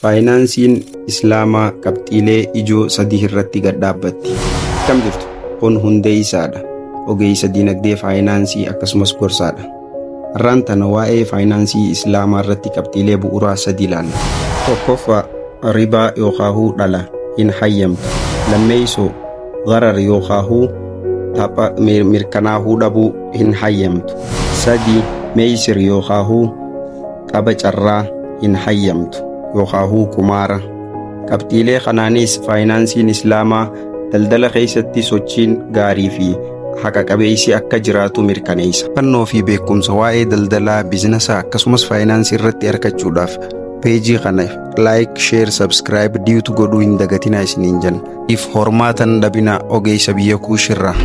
Faayinaansiin Islaamaa qabxiilee ijoo sadii irratti gad dhaabbatti. Akkam jirtu? Kun hundee isaadha. Ogeessa dinagdee faayinaansii akkasumas gorsaadha. Har'aan tana waa'ee faayinaansii Islaamaa irratti qabxiilee bu'uuraa sadii ilaalla. Tokkoffaa ribaa yookaan dhala hin hayyamtu. Lammeessoo gharar yookaan tapha mirkanaa'uu dhabuu hin hayyamtu. Sadii meesir yookaan qaba carraa hin hayyamtu yookaan kumaara. Qabxiilee kanaanis faayinaansiin Islaamaa daldala keessatti sochiin gaarii fi haqa qabeessi akka jiraatu mirkaneessa. Hubannoo fi beekumsa waa'ee daldalaa, biizinasa akkasumas faayinaansii irratti argachuudhaaf peejii kana like, share, subscribe godhuu hin dagatinaa isiniin jenna. If hormaatan dhabina ogeessa biyya kuushirraa.